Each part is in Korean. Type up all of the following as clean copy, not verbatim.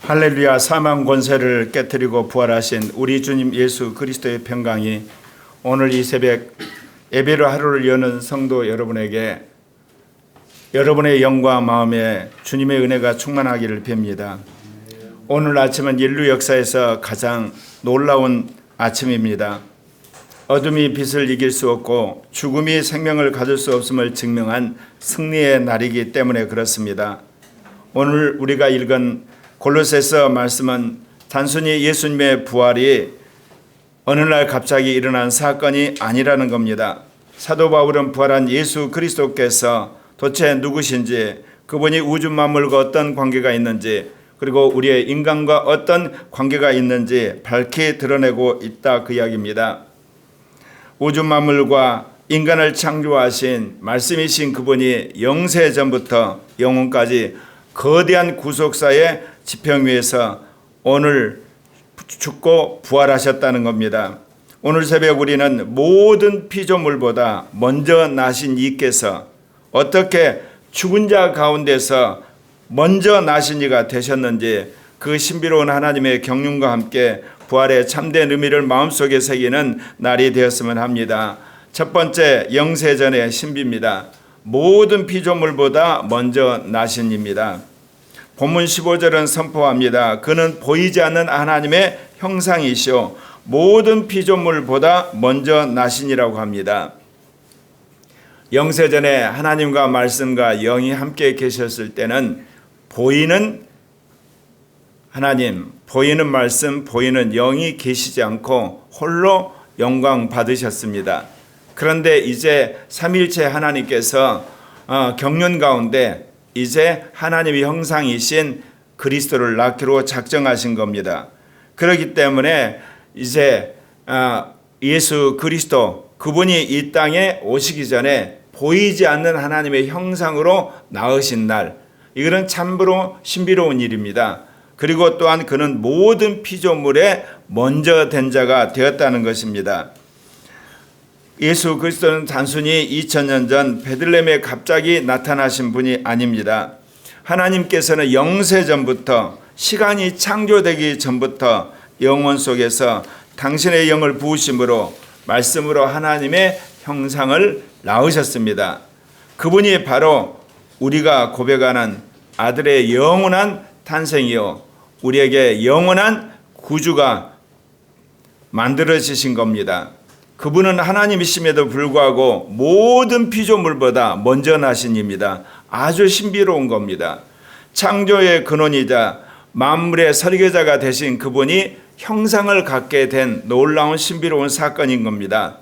할렐루야. 사망 권세를 깨뜨리고 부활하신 우리 주님 예수 그리스도의 평강이 오늘 이 새벽 예배로 하루를 여는 성도 여러분에게 여러분의 영과 마음에 주님의 은혜가 충만하기를 빕니다. 오늘 아침은 인류 역사에서 가장 놀라운 아침입니다. 어둠이 빛을 이길 수 없고 죽음이 생명을 가질 수 없음을 증명한 승리의 날이기 때문에 그렇습니다. 오늘 우리가 읽은 골로새서 말씀은 단순히 예수님의 부활이 어느 날 갑자기 일어난 사건이 아니라는 겁니다. 사도 바울은 부활한 예수 그리스도께서 도대체 누구신지, 그분이 우주 만물과 어떤 관계가 있는지, 그리고 우리의 인간과 어떤 관계가 있는지 밝히 드러내고 있다, 그 이야기입니다. 우주 만물과 인간을 창조하신 말씀이신 그분이 영세전부터 영원까지 거대한 구속사의 지평 위에서 오늘 죽고 부활하셨다는 겁니다. 오늘 새벽 우리는 모든 피조물보다 먼저 나신 이께서 어떻게 죽은 자 가운데서 먼저 나신 이가 되셨는지, 그 신비로운 하나님의 경륜과 함께 부활의 참된 의미를 마음속에 새기는 날이 되었으면 합니다. 첫 번째, 영세전의 신비입니다. 모든 피조물보다 먼저 나신 이입니다. 본문 15절은 선포합니다. 그는 보이지 않는 하나님의 형상이시오 모든 피조물보다 먼저 나신이라고 합니다. 영세전에 하나님과 말씀과 영이 함께 계셨을 때는 보이는 하나님, 보이는 말씀, 보이는 영이 계시지 않고 홀로 영광 받으셨습니다. 그런데 이제 삼일체 하나님께서 경륜 가운데 이제 하나님의 형상이신 그리스도를 낳기로 작정하신 겁니다. 그렇기 때문에 이제 예수 그리스도, 그분이 이 땅에 오시기 전에 보이지 않는 하나님의 형상으로 낳으신 날, 이거는 참으로 신비로운 일입니다. 그리고 또한 그는 모든 피조물에 먼저 된 자가 되었다는 것입니다. 예수 그리스도는 단순히 2000년 전 베들레헴에 갑자기 나타나신 분이 아닙니다. 하나님께서는 영세전부터, 시간이 창조되기 전부터 영원 속에서 당신의 영을 부으심으로 말씀으로 하나님의 형상을 낳으셨습니다. 그분이 바로 우리가 고백하는 아들의 영원한 탄생이요, 우리에게 영원한 구주가 만들어지신 겁니다. 그분은 하나님이심에도 불구하고 모든 피조물보다 먼저 나신 입니다. 아주 신비로운 겁니다. 창조의 근원이자 만물의 설계자가 되신 그분이 형상을 갖게 된 놀라운 신비로운 사건인 겁니다.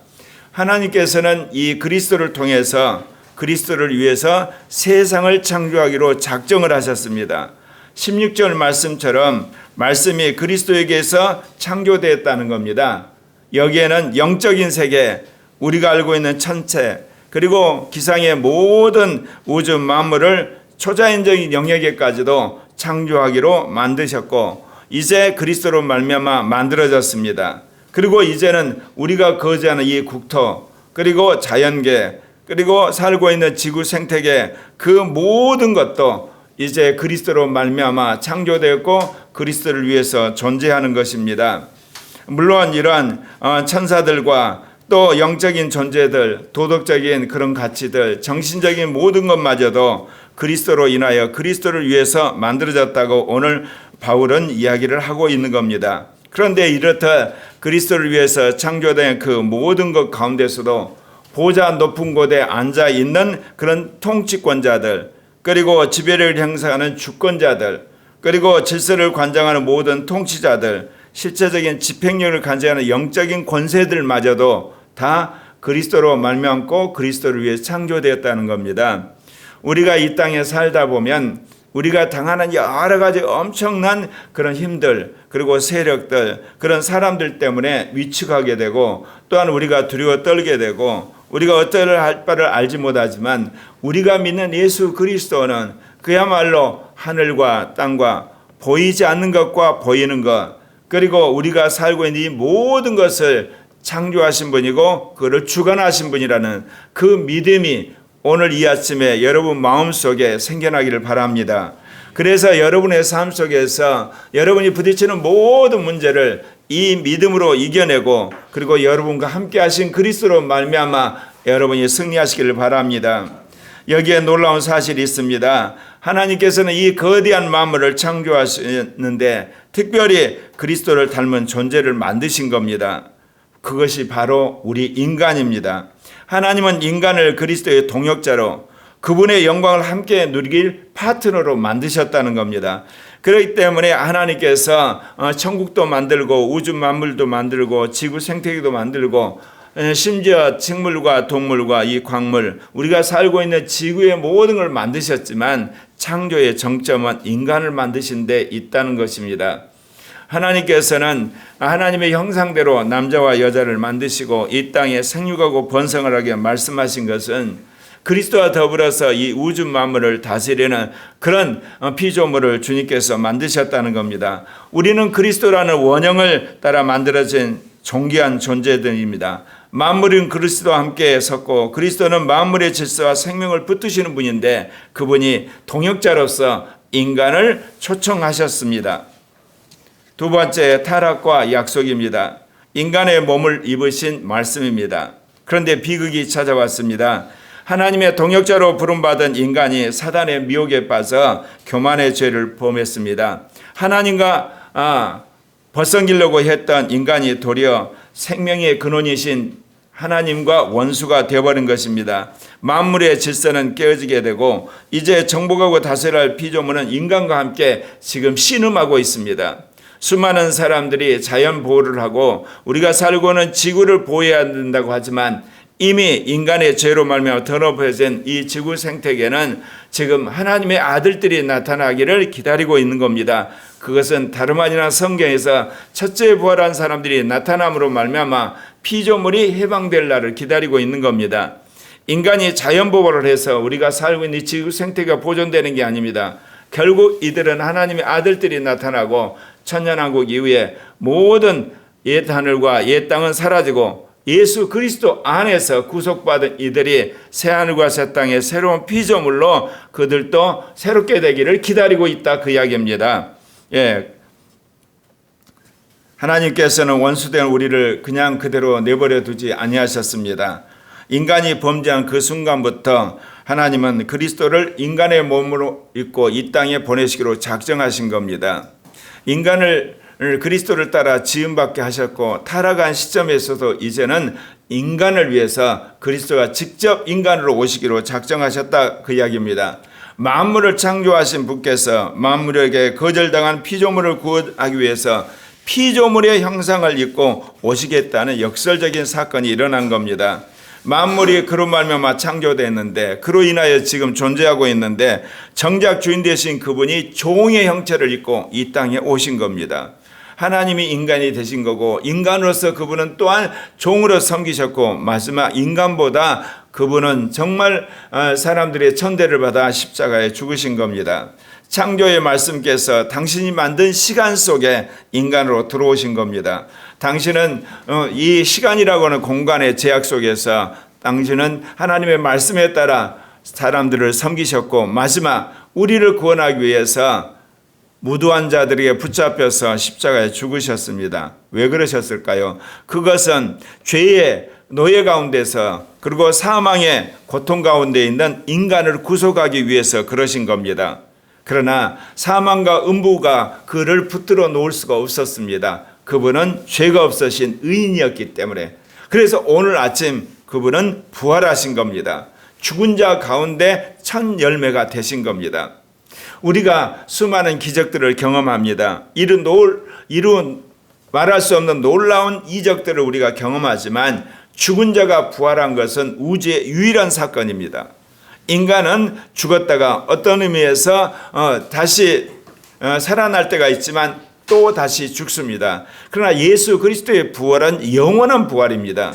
하나님께서는 이 그리스도를 통해서, 그리스도를 위해서 세상을 창조하기로 작정을 하셨습니다. 16절 말씀처럼 말씀이 그리스도에게서 창조되었다는 겁니다. 여기에는 영적인 세계, 우리가 알고 있는 천체, 그리고 기상의 모든 우주 만물을 초자연적인 영역에까지도 창조하기로 만드셨고, 이제 그리스도로 말미암아 만들어졌습니다. 그리고 이제는 우리가 거주하는 이 국토, 그리고 자연계, 그리고 살고 있는 지구 생태계, 그 모든 것도 이제 그리스도로 말미암아 창조되었고 그리스도를 위해서 존재하는 것입니다. 물론 이러한 천사들과 또 영적인 존재들, 도덕적인 그런 가치들, 정신적인 모든 것마저도 그리스도로 인하여 그리스도를 위해서 만들어졌다고 오늘 바울은 이야기를 하고 있는 겁니다. 그런데 이렇듯 그리스도를 위해서 창조된 그 모든 것 가운데서도 보좌 높은 곳에 앉아 있는 그런 통치권자들, 그리고 지배를 형성하는 주권자들, 그리고 질서를 관장하는 모든 통치자들, 실제적인 집행력을 관장하는 영적인 권세들마저도 다 그리스도로 말미암고 그리스도를 위해 창조되었다는 겁니다. 우리가 이 땅에 살다 보면 우리가 당하는 여러 가지 엄청난 그런 힘들, 그리고 세력들, 그런 사람들 때문에 위축하게 되고, 또한 우리가 두려워 떨게 되고, 우리가 어떠할 할 바를 알지 못하지만 우리가 믿는 예수 그리스도는 그야말로 하늘과 땅과 보이지 않는 것과 보이는 것, 그리고 우리가 살고 있는 이 모든 것을 창조하신 분이고 그를 주관하신 분이라는 그 믿음이 오늘 이 아침에 여러분 마음속에 생겨나기를 바랍니다. 그래서 여러분의 삶 속에서 여러분이 부딪히는 모든 문제를 이 믿음으로 이겨내고 그리고 여러분과 함께 하신 그리스도로 말미암아 여러분이 승리하시기를 바랍니다. 여기에 놀라운 사실이 있습니다. 하나님께서는 이 거대한 만물을 창조하셨는데 특별히 그리스도를 닮은 존재를 만드신 겁니다. 그것이 바로 우리 인간입니다. 하나님은 인간을 그리스도의 동역자로 그분의 영광을 함께 누리길 파트너로 만드셨다는 겁니다. 그렇기 때문에 하나님께서 천국도 만들고 우주 만물도 만들고 지구 생태계도 만들고 심지어 식물과 동물과 이 광물, 우리가 살고 있는 지구의 모든 걸 만드셨지만 창조의 정점은 인간을 만드신 데 있다는 것입니다. 하나님께서는 하나님의 형상대로 남자와 여자를 만드시고 이 땅에 생육하고 번성을 하게 말씀하신 것은 그리스도와 더불어서 이 우주 만물을 다스리는 그런 피조물을 주님께서 만드셨다는 겁니다. 우리는 그리스도라는 원형을 따라 만들어진 존귀한 존재들입니다. 만물은 그리스도와 함께 섰고 그리스도는 만물의 질서와 생명을 붙드시는 분인데 그분이 동역자로서 인간을 초청하셨습니다. 두 번째, 타락과 약속입니다. 인간의 몸을 입으신 말씀입니다. 그런데 비극이 찾아왔습니다. 하나님의 동역자로 부름받은 인간이 사단의 미혹에 빠져 교만의 죄를 범했습니다. 하나님과 벗어기려고 했던 인간이 도리어 생명의 근원이신 하나님과 원수가 되어버린 것입니다. 만물의 질서는 깨어지게 되고 이제 정복하고 다스려야 할 피조물은 인간과 함께 지금 신음하고 있습니다. 수많은 사람들이 자연 보호를 하고 우리가 살고 있는 지구를 보호해야 된다고 하지만 이미 인간의 죄로 말미암아 더럽혀진 이 지구 생태계는 지금 하나님의 아들들이 나타나기를 기다리고 있는 겁니다. 그것은 다름 아니라 성경에서 첫째 부활한 사람들이 나타남으로 말미암아 피조물이 해방될 날을 기다리고 있는 겁니다. 인간이 자연보호를 해서 우리가 살고 있는 이 지구 생태계가 보존되는 게 아닙니다. 결국 이들은 하나님의 아들들이 나타나고 천년왕국 이후에 모든 옛 하늘과 옛 땅은 사라지고 예수 그리스도 안에서 구속받은 이들이 새하늘과 새 땅의 새로운 피조물로 그들도 새롭게 되기를 기다리고 있다, 그 이야기입니다. 하나님께서는 원수된 우리를 그냥 그대로 내버려 두지 아니하셨습니다. 인간이 범죄한 그 순간부터 하나님은 그리스도를 인간의 몸으로 입고 이 땅에 보내시기로 작정하신 겁니다. 인간을 그리스도를 따라 지음받게 하셨고 타락한 시점에서도 이제는 인간을 위해서 그리스도가 직접 인간으로 오시기로 작정하셨다, 그 이야기입니다. 만물을 창조하신 분께서 만물에게 거절당한 피조물을 구원하기 위해서 피조물의 형상을 입고 오시겠다는 역설적인 사건이 일어난 겁니다. 만물이 그로 말미암아 창조됐는데 그로 인하여 지금 존재하고 있는데 정작 주인 되신 그분이 종의 형체를 입고 이 땅에 오신 겁니다. 하나님이 인간이 되신 거고 인간으로서 그분은 또한 종으로 섬기셨고 마지막 인간보다 그분은 정말 사람들의 천대를 받아 십자가에 죽으신 겁니다. 창조의 말씀께서 당신이 만든 시간 속에 인간으로 들어오신 겁니다. 당신은 이 시간이라고 하는 공간의 제약 속에서 당신은 하나님의 말씀에 따라 사람들을 섬기셨고 마지막 우리를 구원하기 위해서 무도한 자들에게 붙잡혀서 십자가에 죽으셨습니다. 왜 그러셨을까요? 그것은 죄의 노예 가운데서 그리고 사망의 고통 가운데 있는 인간을 구속하기 위해서 그러신 겁니다. 그러나 사망과 음부가 그를 붙들어 놓을 수가 없었습니다. 그분은 죄가 없으신 의인이었기 때문에. 그래서 오늘 아침 그분은 부활하신 겁니다. 죽은 자 가운데 첫 열매가 되신 겁니다. 우리가 수많은 기적들을 경험합니다. 이룬 말할 수 없는 놀라운 이적들을 우리가 경험하지만 죽은 자가 부활한 것은 우주의 유일한 사건입니다. 인간은 죽었다가 어떤 의미에서 다시 살아날 때가 있지만 또 다시 죽습니다. 그러나 예수 그리스도의 부활은 영원한 부활입니다.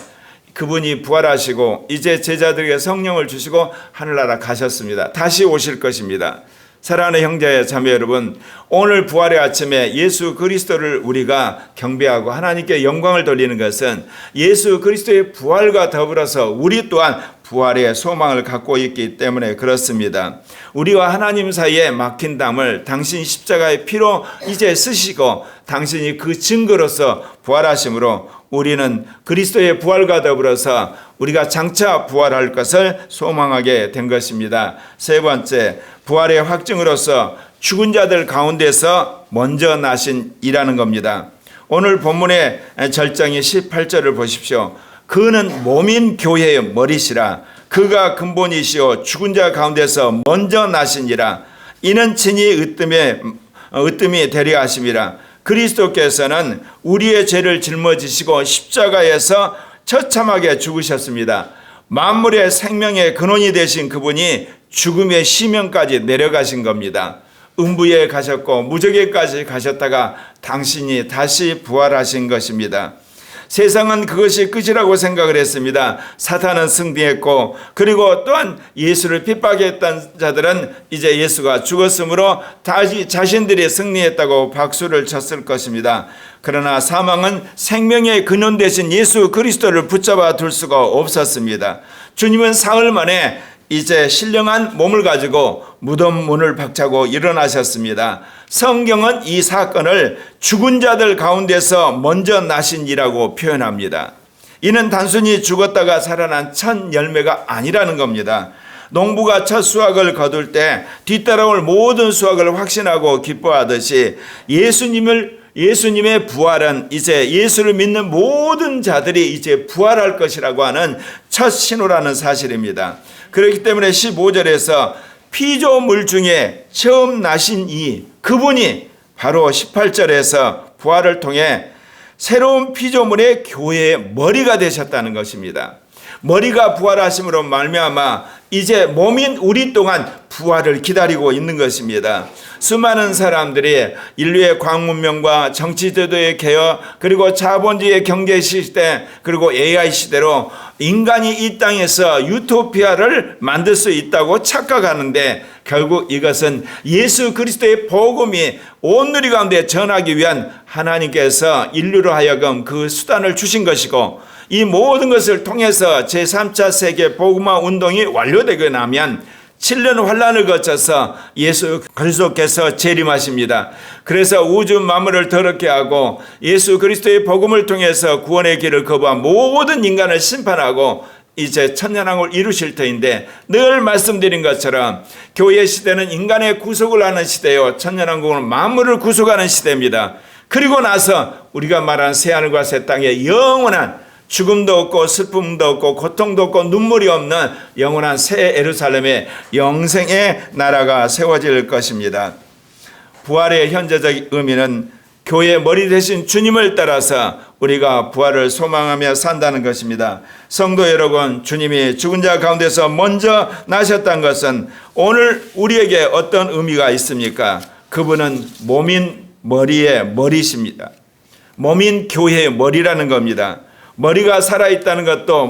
그분이 부활하시고 이제 제자들에게 성령을 주시고 하늘나라 가셨습니다. 다시 오실 것입니다. 사랑하는 형제 자매 여러분, 오늘 부활의 아침에 예수 그리스도를 우리가 경배하고 하나님께 영광을 돌리는 것은 예수 그리스도의 부활과 더불어서 우리 또한 부활의 소망을 갖고 있기 때문에 그렇습니다. 우리와 하나님 사이에 막힌 담을 당신 십자가의 피로 이제 쓰시고 당신이 그 증거로서 부활하심으로 우리는 그리스도의 부활과 더불어서 우리가 장차 부활할 것을 소망하게 된 것입니다. 세 번째, 부활의 확증으로서 죽은 자들 가운데서 먼저 나신 이라는 겁니다. 오늘 본문의 절정이 18절을 보십시오. 그는 몸인 교회의 머리시라. 그가 근본이시오 죽은 자 가운데서 먼저 나시니라. 이는 친히 으뜸이 되려 하심이라. 그리스도께서는 우리의 죄를 짊어지시고 십자가에서 처참하게 죽으셨습니다. 만물의 생명의 근원이 되신 그분이 죽음의 시면까지 내려가신 겁니다. 음부에 가셨고 무저기까지 가셨다가 당신이 다시 부활하신 것입니다. 세상은 그것이 끝이라고 생각을 했습니다. 사탄은 승리했고 그리고 또한 예수를 핍박했던 자들은 이제 예수가 죽었으므로 다시 자신들이 승리했다고 박수를 쳤을 것입니다. 그러나 사망은 생명의 근원 되신 예수 그리스도를 붙잡아 둘 수가 없었습니다. 주님은 사흘 만에 이제 신령한 몸을 가지고 무덤 문을 박차고 일어나셨습니다. 성경은 이 사건을 죽은 자들 가운데서 먼저 나신 이라고 표현합니다. 이는 단순히 죽었다가 살아난 첫 열매가 아니라는 겁니다. 농부가 첫 수확을 거둘 때 뒤따라올 모든 수확을 확신하고 기뻐하듯이 예수님의 부활은 이제 예수를 믿는 모든 자들이 이제 부활할 것이라고 하는 첫 신호라는 사실입니다. 그렇기 때문에 15절에서 피조물 중에 처음 나신 그분이 바로 18절에서 부활을 통해 새로운 피조물의 교회의 머리가 되셨다는 것입니다. 머리가 부활하심으로 말미암아 이제 몸인 우리 또한 부활을 기다리고 있는 것입니다. 수많은 사람들이 인류의 과학문명과 정치제도의 개혁 그리고 자본주의의 경제 시대 그리고 AI 시대로 인간이 이 땅에서 유토피아를 만들 수 있다고 착각하는데 결국 이것은 예수 그리스도의 복음이 온 누리 가운데 전하기 위한 하나님께서 인류로 하여금 그 수단을 주신 것이고 이 모든 것을 통해서 제3차 세계 복음화 운동이 완료되고 나면 7년 환란을 거쳐서 예수 그리스도께서 재림하십니다. 그래서 우주 만물을 더럽게 하고 예수 그리스도의 복음을 통해서 구원의 길을 거부한 모든 인간을 심판하고 이제 천년왕국을 이루실 터인데 늘 말씀드린 것처럼 교회 시대는 인간의 구속을 하는 시대요 천년왕국은 만물을 구속하는 시대입니다. 그리고 나서 우리가 말한 새하늘과 새 땅에 영원한 죽음도 없고 슬픔도 없고 고통도 없고 눈물이 없는 영원한 새 예루살렘의 영생의 나라가 세워질 것입니다. 부활의 현재적 의미는 교회의 머리 대신 주님을 따라서 우리가 부활을 소망하며 산다는 것입니다. 성도 여러분, 주님이 죽은 자 가운데서 먼저 나셨다는 것은 오늘 우리에게 어떤 의미가 있습니까? 그분은 몸인 머리의 머리십니다. 몸인 교회의 머리라는 겁니다. 머리가 살아있다는 것도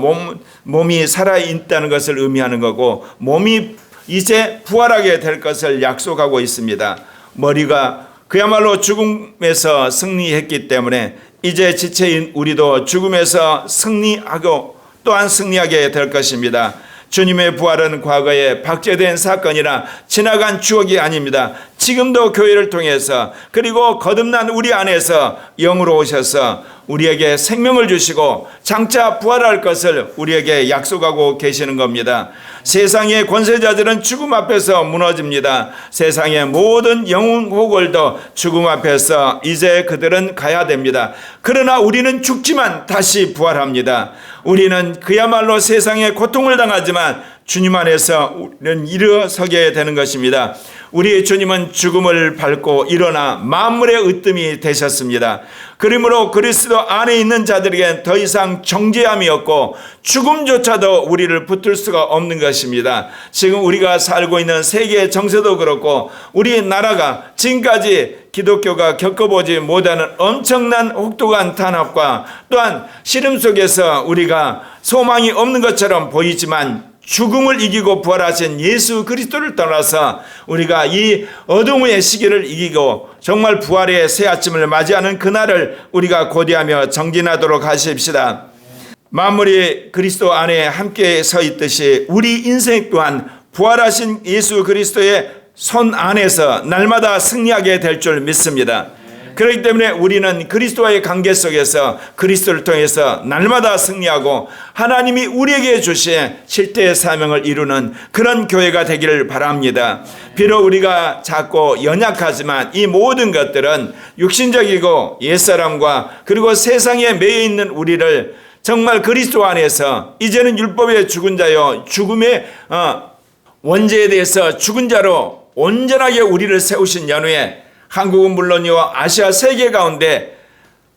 몸이 살아있다는 것을 의미하는 거고 몸이 이제 부활하게 될 것을 약속하고 있습니다. 머리가 그야말로 죽음에서 승리했기 때문에 이제 지체인 우리도 죽음에서 승리하고 또한 승리하게 될 것입니다. 주님의 부활은 과거에 박제된 사건이나 지나간 추억이 아닙니다. 지금도 교회를 통해서 그리고 거듭난 우리 안에서 영으로 오셔서 우리에게 생명을 주시고 장차 부활할 것을 우리에게 약속하고 계시는 겁니다. 세상의 권세자들은 죽음 앞에서 무너집니다. 세상의 모든 영웅 호걸도 죽음 앞에서 이제 그들은 가야 됩니다. 그러나 우리는 죽지만 다시 부활합니다. 우리는 그야말로 세상에 고통을 당하지만 주님 안에서 우리는 일어서게 되는 것입니다. 우리의 주님은 죽음을 밟고 일어나 만물의 으뜸이 되셨습니다. 그러므로 그리스도 안에 있는 자들에게는 더 이상 정죄함이 없고 죽음조차도 우리를 붙들 수가 없는 것입니다. 지금 우리가 살고 있는 세계의 정세도 그렇고 우리 나라가 지금까지 기독교가 겪어보지 못하는 엄청난 혹독한 탄압과 또한 시름 속에서 우리가 소망이 없는 것처럼 보이지만 죽음을 이기고 부활하신 예수 그리스도를 떠나서 우리가 이 어둠의 시기를 이기고 정말 부활의 새 아침을 맞이하는 그날을 우리가 고대하며 정진하도록 하십시다. 만물이 그리스도 안에 함께 서 있듯이 우리 인생 또한 부활하신 예수 그리스도의 손 안에서 날마다 승리하게 될 줄 믿습니다. 그렇기 때문에 우리는 그리스도와의 관계 속에서 그리스도를 통해서 날마다 승리하고 하나님이 우리에게 주신 실제의 사명을 이루는 그런 교회가 되기를 바랍니다. 비록 우리가 작고 연약하지만 이 모든 것들은 육신적이고 옛사람과 그리고 세상에 매여 있는 우리를 정말 그리스도 안에서 이제는 율법의 죽은 자요 죽음의 원죄에 대해서 죽은 자로 온전하게 우리를 세우신 연후에 한국은 물론이요 아시아 세계 가운데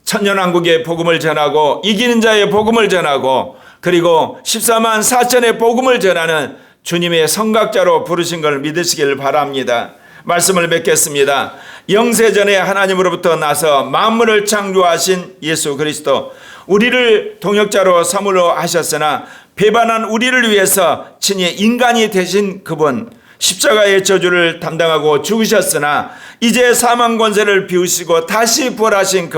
천년왕국의 복음을 전하고 이기는 자의 복음을 전하고 그리고 14만 4천의 복음을 전하는 주님의 선각자로 부르신 걸 믿으시길 바랍니다. 말씀을 맺겠습니다. 영세전에 하나님으로부터 나서 만물을 창조하신 예수 그리스도, 우리를 동역자로 삼으려 하셨으나 배반한 우리를 위해서 친히 인간이 되신 그분, 십자가의 저주를 담당하고 죽으셨으나 이제 사망 권세를 비우시고 다시 부활하신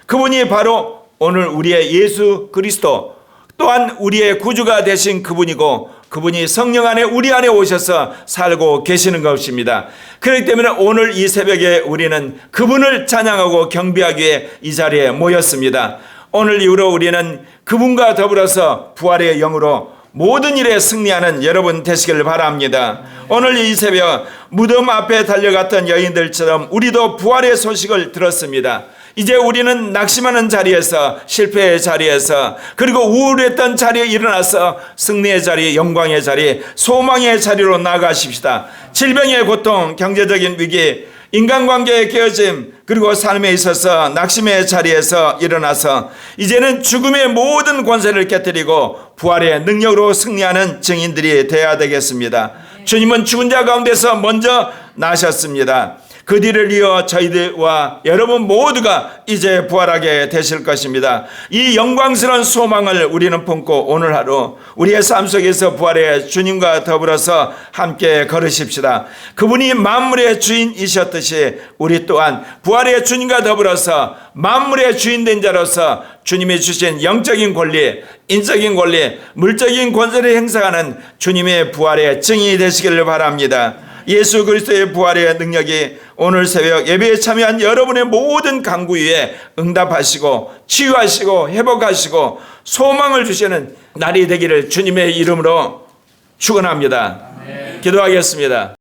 그분이 바로 오늘 우리의 예수 그리스도, 또한 우리의 구주가 되신 그분이고 그분이 성령 안에 우리 안에 오셔서 살고 계시는 것입니다. 그렇기 때문에 오늘 이 새벽에 우리는 그분을 찬양하고 경배하기 위해 이 자리에 모였습니다. 오늘 이후로 우리는 그분과 더불어서 부활의 영으로 모든 일에 승리하는 여러분 되시길 바랍니다. 오늘 이 새벽 무덤 앞에 달려갔던 여인들처럼 우리도 부활의 소식을 들었습니다. 이제 우리는 낙심하는 자리에서, 실패의 자리에서, 그리고 우울했던 자리에 일어나서 승리의 자리, 영광의 자리, 소망의 자리로 나아가십시다. 질병의 고통, 경제적인 위기, 인간관계의 깨어짐, 그리고 삶에 있어서 낙심의 자리에서 일어나서 이제는 죽음의 모든 권세를 깨뜨리고 부활의 능력으로 승리하는 증인들이 되어야 되겠습니다. 주님은 죽은 자 가운데서 먼저 나셨습니다. 그 뒤를 이어 저희들과 여러분 모두가 이제 부활하게 되실 것입니다. 이 영광스러운 소망을 우리는 품고 오늘 하루 우리의 삶 속에서 부활의 주님과 더불어서 함께 걸으십시다. 그분이 만물의 주인이셨듯이 우리 또한 부활의 주님과 더불어서 만물의 주인된 자로서 주님이 주신 영적인 권리, 인적인 권리, 물적인 권세를 행사하는 주님의 부활의 증인이 되시기를 바랍니다. 예수 그리스도의 부활의 능력이 오늘 새벽 예배에 참여한 여러분의 모든 간구 위에 응답하시고 치유하시고 회복하시고 소망을 주시는 날이 되기를 주님의 이름으로 축원합니다. 기도하겠습니다.